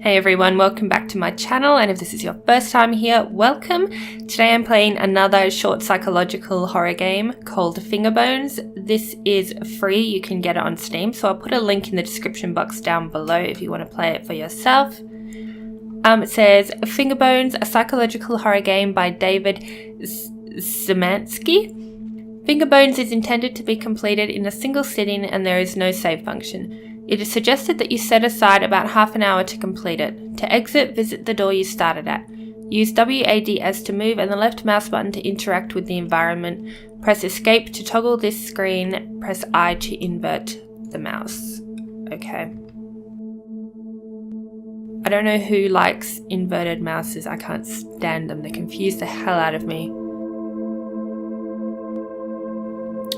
Hey everyone, welcome back to my channel, and if this is your first time here, welcome. Today I'm playing another short psychological horror game called FINGERBONES. This is free, you can get it on Steam, so I'll put a link in the description box down below if you want to play it for yourself. It says, FINGERBONES, a psychological horror game by David Szymanski. FINGERBONES is intended to be completed in a single sitting and there is no save function. It is suggested that you set aside about half an hour to complete it. To exit, visit the door you started at. Use WADS to move and the left mouse button to interact with the environment. Press escape to toggle this screen. Press I to invert the mouse. Okay. I don't know who likes inverted mouses. I can't stand them. They confuse the hell out of me.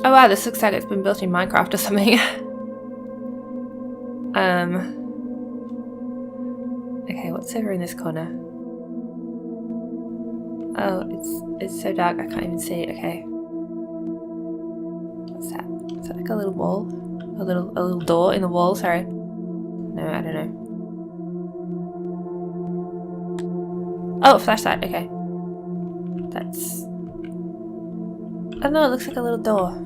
Oh wow, this looks like it's been built in Minecraft or something. Okay, what's over in this corner? Oh, it's so dark I can't even see it. Okay. What's that? Is that like a little wall? A little door in the wall, sorry. No, I don't know. Oh, flashlight, okay. That's... I don't know, it looks like a little door.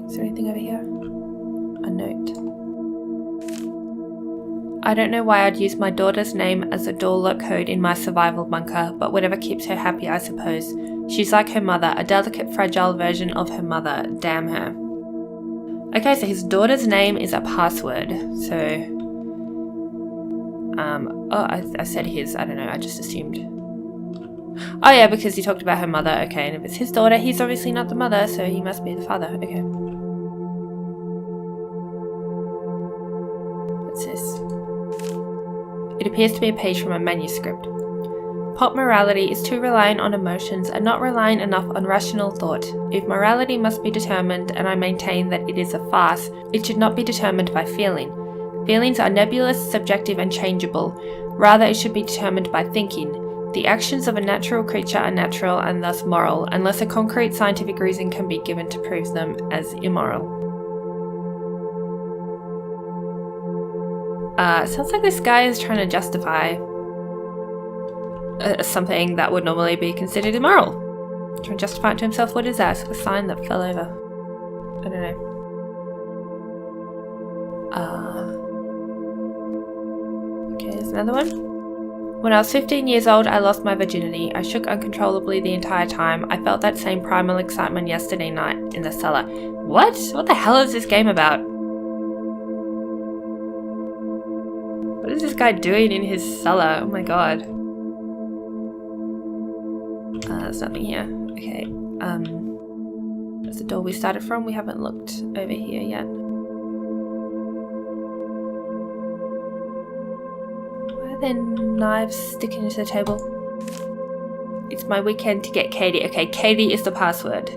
Is there anything over here? A note. I don't know why I'd use my daughter's name as a door lock code in my survival bunker, but whatever keeps her happy, I suppose. She's like her mother, a delicate, fragile version of her mother. Damn her. Okay, so his daughter's name is a password. So, I said his. I don't know. I just assumed. Oh yeah, because he talked about her mother. Okay, and if it's his daughter, he's obviously not the mother, so he must be the father. Okay. What's this? It appears to be a page from a manuscript. Pop morality is too reliant on emotions and not relying enough on rational thought. If morality must be determined, and I maintain that it is a farce, it should not be determined by feeling. Feelings are nebulous, subjective, and changeable. Rather, it should be determined by thinking. The actions of a natural creature are natural and thus moral, unless a concrete scientific reason can be given to prove them as immoral. Sounds like this guy is trying to justify something that would normally be considered immoral. Trying to justify it to himself. What is that? It's a sign that fell over. I don't know. Okay, there's another one. When I was 15 years old, I lost my virginity. I shook uncontrollably the entire time. I felt that same primal excitement yesterday night in the cellar. What? What the hell is this game about? What is this guy doing in his cellar? Oh my god. There's nothing here. Okay. That's the door we started from. We haven't looked over here yet. Why are there knives sticking into the table? It's my weekend to get Katie. Okay, Katie is the password.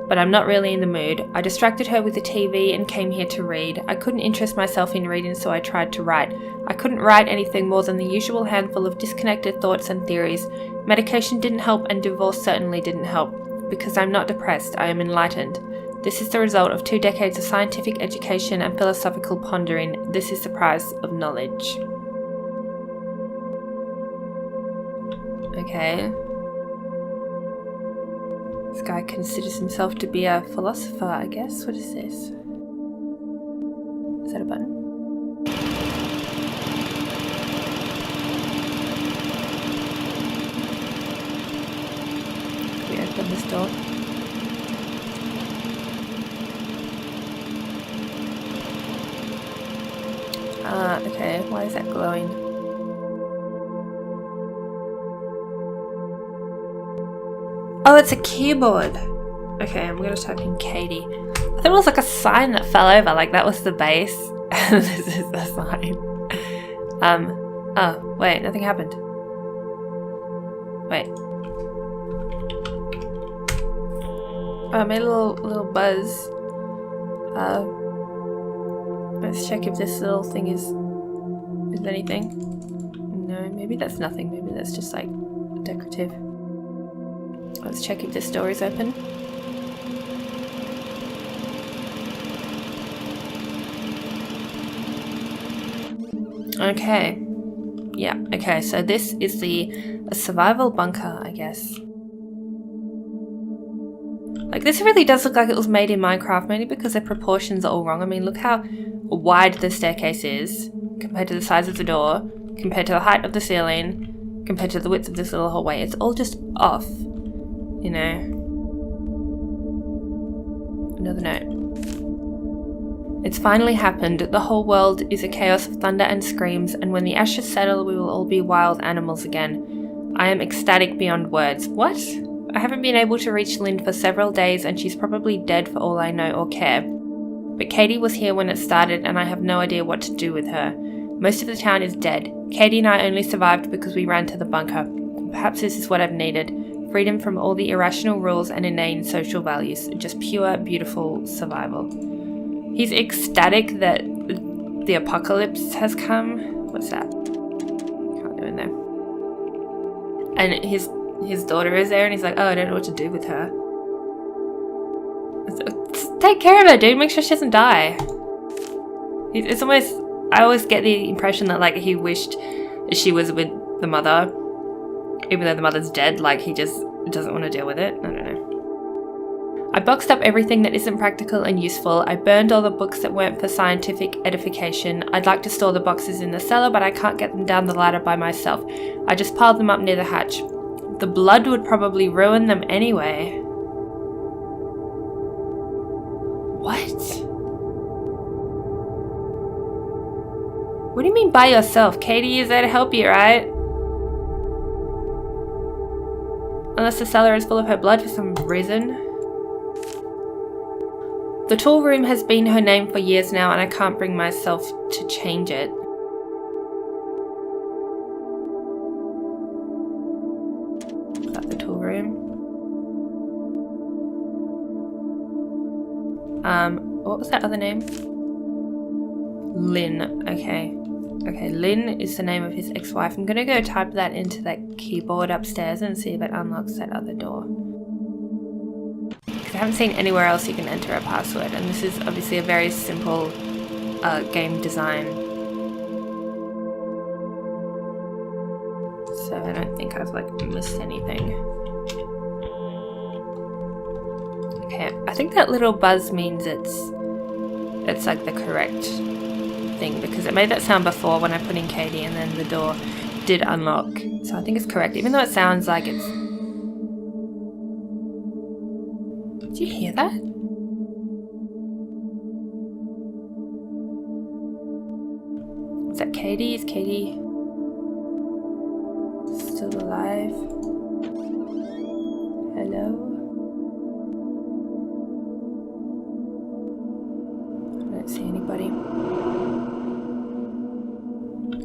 But I'm not really in the mood. I distracted her with the TV and came here to read. I couldn't interest myself in reading, so I tried to write. I couldn't write anything more than the usual handful of disconnected thoughts and theories. Medication didn't help and divorce certainly didn't help. Because I'm not depressed, I am enlightened. This is the result of 2 decades of scientific education and philosophical pondering. This is the price of knowledge. Okay. This guy considers himself to be a philosopher, I guess. What is this? Is that a button? Can we open this door? Okay. Why is that glowing? Oh, it's a keyboard. Okay, I'm gonna type in Katie. I thought it was like a sign that fell over, like that was the base, and this is the sign. Oh, wait, nothing happened. Wait. Oh, I made a little buzz. Let's check if this little thing is anything. No, maybe that's nothing. Maybe that's just like decorative. Let's check if this door is open. Okay. Yeah, okay, so this is a survival bunker, I guess. Like, this really does look like it was made in Minecraft, mainly because the proportions are all wrong. I mean, look how wide the staircase is compared to the size of the door, compared to the height of the ceiling, compared to the width of this little hallway. It's all just off, you know. Another note. It's finally happened. The whole world is a chaos of thunder and screams, and when the ashes settle, we will all be wild animals again. I am ecstatic beyond words. What? I haven't been able to reach Lynn for several days, and she's probably dead for all I know or care. But Katie was here when it started, and I have no idea what to do with her. Most of the town is dead. Katie and I only survived because we ran to the bunker. Perhaps this is what I've needed. Freedom from all the irrational rules and inane social values. Just pure, beautiful survival. He's ecstatic that the apocalypse has come. What's that? Can't go in there. And his daughter is there, and he's like, oh, I don't know what to do with her. Just take care of her, dude. Make sure she doesn't die. It's almost... I always get the impression that, like, he wished she was with the mother, even though the mother's dead. Like, he just doesn't want to deal with it. I don't know. I boxed up everything that isn't practical and useful. I burned all the books that weren't for scientific edification. I'd like to store the boxes in the cellar, but I can't get them down the ladder by myself. I just piled them up near the hatch. The blood would probably ruin them anyway. What? What do you mean by yourself? Katie is there to help you, right? Unless the cellar is full of her blood for some reason. The tool room has been her name for years now, and I can't bring myself to change it. Is that the tool room? What was that other name? Lynn. Okay. Okay, Lynn is the name of his ex-wife. I'm gonna go type that into that keyboard upstairs and see if it unlocks that other door. Because I haven't seen anywhere else you can enter a password, and this is obviously a very simple game design. So I don't think I've like missed anything. Okay, I think that little buzz means it's like the correct thing, because it made that sound before when I put in Katie, and then the door did unlock. So I think it's correct, even though it sounds like it's... Did you hear that? Is that Katie? Is Katie still alive? Hello? I don't see anybody.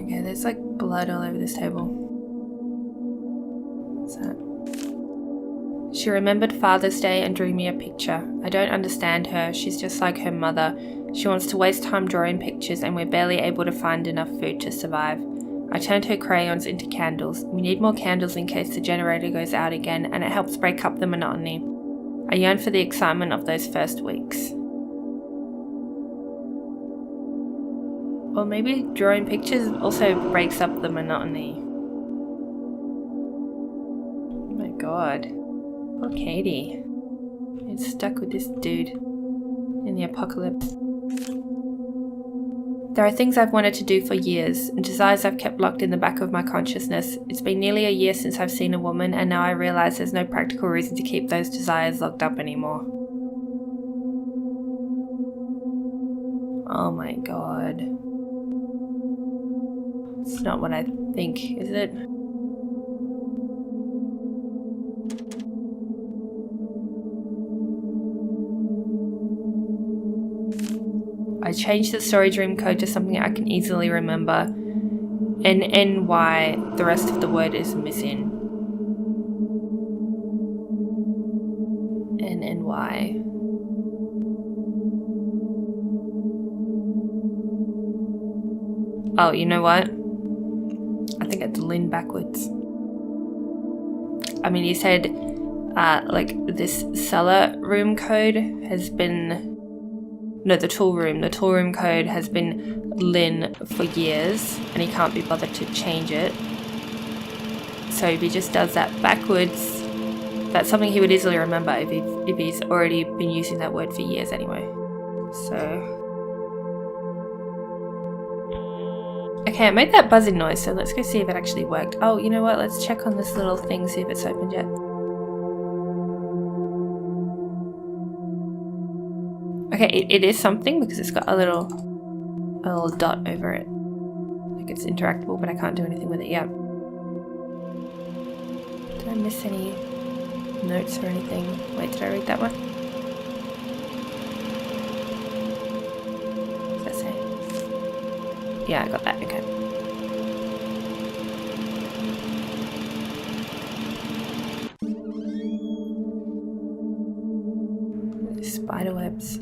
Okay, there's like blood all over this table. What's that? She remembered Father's Day and drew me a picture. I don't understand her. She's just like her mother. She wants to waste time drawing pictures, and we're barely able to find enough food to survive. I turned her crayons into candles. We need more candles in case the generator goes out again, and it helps break up the monotony. I yearn for the excitement of those first weeks. Or maybe drawing pictures also breaks up the monotony. Oh my god. Poor Katie. It's stuck with this dude in the apocalypse. There are things I've wanted to do for years, and desires I've kept locked in the back of my consciousness. It's been nearly a year since I've seen a woman, and now I realise there's no practical reason to keep those desires locked up anymore. Oh my god. It's not what I think, is it? I changed the storage room code to something I can easily remember. NNY, the rest of the word is missing. NNY. Oh, you know what? I think it's Lynn backwards. I mean, you said, like, this cellar room code has been No, the tool room. The tool room code has been Lynn for years, and he can't be bothered to change it. So if he just does that backwards, that's something he would easily remember if he's already been using that word for years anyway. So... Okay, I made that buzzing noise, so let's go see if it actually worked. Oh, you know what? Let's check on this little thing, see if it's opened yet. Okay, it is something because it's got a little dot over it. Like it's interactable, but I can't do anything with it yet. Did I miss any notes or anything? Wait, did I read that one? What does that say? Yeah, I got that, okay. Spider webs.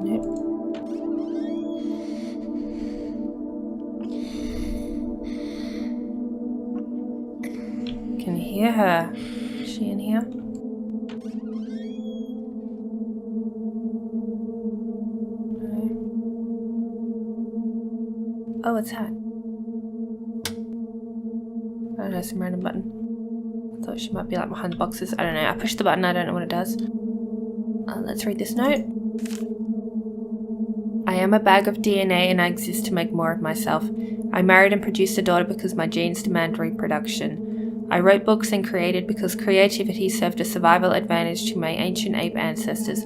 Nope. Can hear her. Is she in here? Oh, what's that? I don't know, some random button. I thought she might be like behind the boxes. I don't know. I pushed the button, I don't know what it does. Let's read this note. I am a bag of DNA and I exist to make more of myself. I married and produced a daughter because my genes demand reproduction. I wrote books and created because creativity served a survival advantage to my ancient ape ancestors.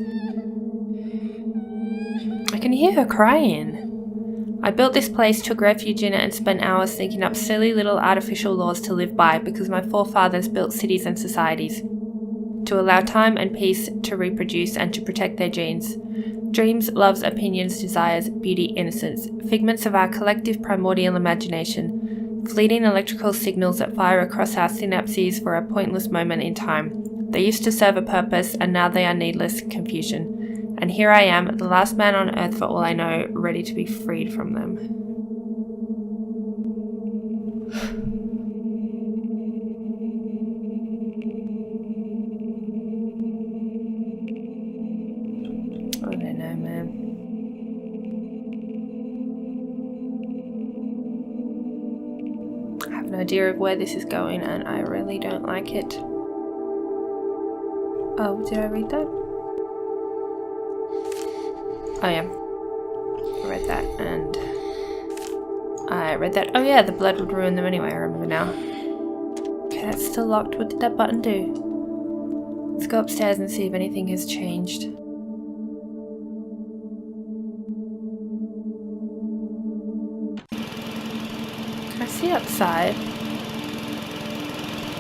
I can hear her crying. I built this place, took refuge in it, and spent hours thinking up silly little artificial laws to live by because my forefathers built cities and societies to allow time and peace to reproduce and to protect their genes. Dreams, loves, opinions, desires, beauty, innocence, figments of our collective primordial imagination, fleeting electrical signals that fire across our synapses for a pointless moment in time. They used to serve a purpose, and now they are needless confusion. And here I am, the last man on earth for all I know, ready to be freed from them. I don't know, man. I have no idea of where this is going, and I really don't like it. Oh, did I read that? Oh yeah, I read that, and I read that. Oh yeah, the blood would ruin them anyway, I remember now. Okay, that's still locked. What did that button do? Let's go upstairs and see if anything has changed. Can I see outside?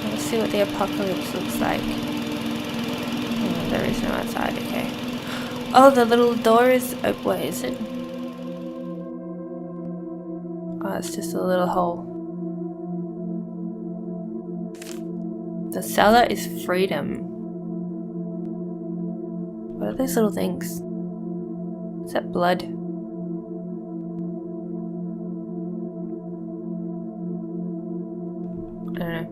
Let's see what the apocalypse looks like. Oh, there is no outside, okay. Oh, the little door is... Oh, what is it? Oh, it's just a little hole. The cellar is freedom. What are those little things? Is that blood? I don't know.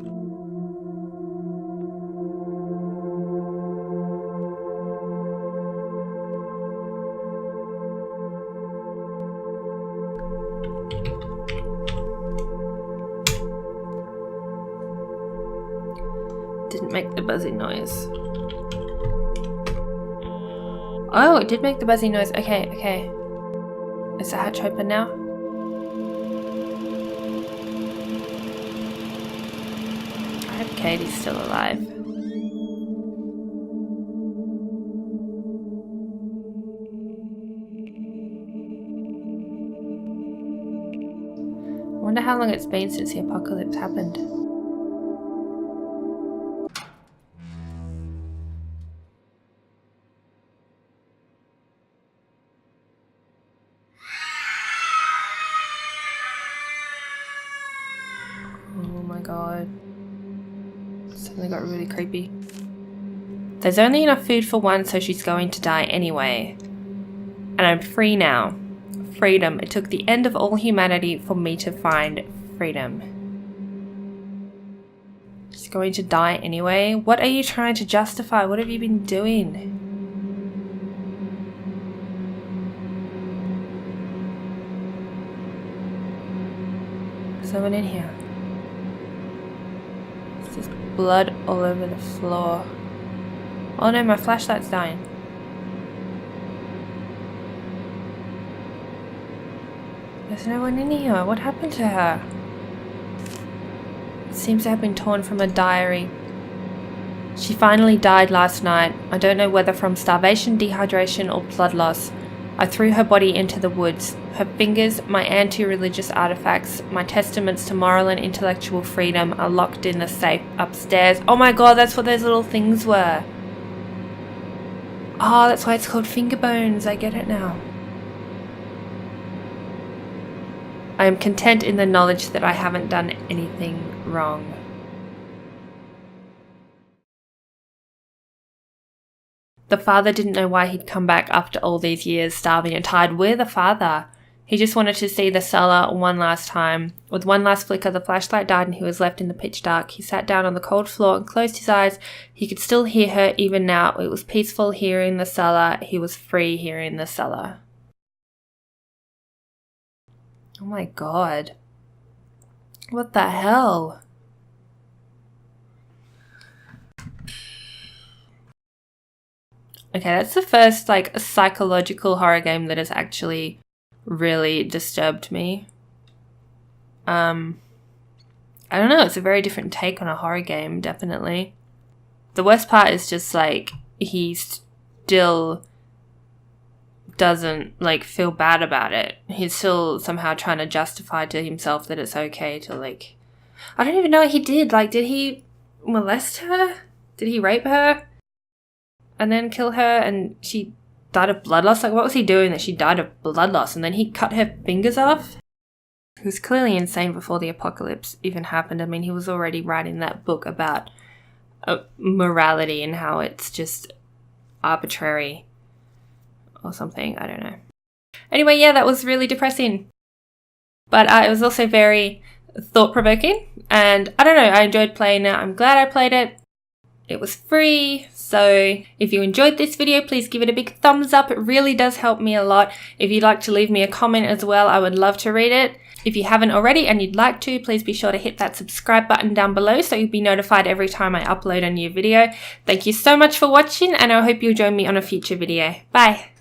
Didn't make the buzzing noise. Oh, it did make the buzzing noise. Okay, okay. Is the hatch open now? I hope Katie's still alive. I wonder how long it's been since the apocalypse happened. God. Suddenly got really creepy. There's only enough food for one, so she's going to die anyway. And I'm free now. Freedom. It took the end of all humanity for me to find freedom. She's going to die anyway. What are you trying to justify? What have you been doing? Someone in here. There's just blood all over the floor. Oh no, my flashlight's dying. There's no one in here. What happened to her? It seems to have been torn from a diary. She finally died last night. I don't know whether from starvation, dehydration, or blood loss. I threw her body into the woods. Her fingers, my anti-religious artifacts, my testaments to moral and intellectual freedom are locked in the safe upstairs. Oh my god, that's what those little things were. Oh, that's why it's called FINGERBONES. I get it now. I am content in the knowledge that I haven't done anything wrong. The father didn't know why he'd come back after all these years, starving and tired. We're the father. He just wanted to see the cellar one last time. With one last flicker, the flashlight died and he was left in the pitch dark. He sat down on the cold floor and closed his eyes. He could still hear her even now. It was peaceful here in the cellar. He was free here in the cellar. Oh my god. What the hell? Okay, that's the first, like, psychological horror game that has actually really disturbed me. I don't know, it's a very different take on a horror game, definitely. The worst part is just, like, he still doesn't, like, feel bad about it. He's still somehow trying to justify to himself that it's okay to, like... I don't even know what he did. Like, did he molest her? Did he rape her? And then kill her and she died of blood loss? Like, what was he doing that she died of blood loss? And then he cut her fingers off? He was clearly insane before the apocalypse even happened. I mean, he was already writing that book about morality and how it's just arbitrary or something. I don't know. Anyway, yeah, that was really depressing. But it was also very thought-provoking. And I don't know, I enjoyed playing it. I'm glad I played it. It was free, so if you enjoyed this video, please give it a big thumbs up. It really does help me a lot. If you'd like to leave me a comment as well, I would love to read it. If you haven't already and you'd like to, please be sure to hit that subscribe button down below so you'll be notified every time I upload a new video. Thank you so much for watching, and I hope you'll join me on a future video. Bye!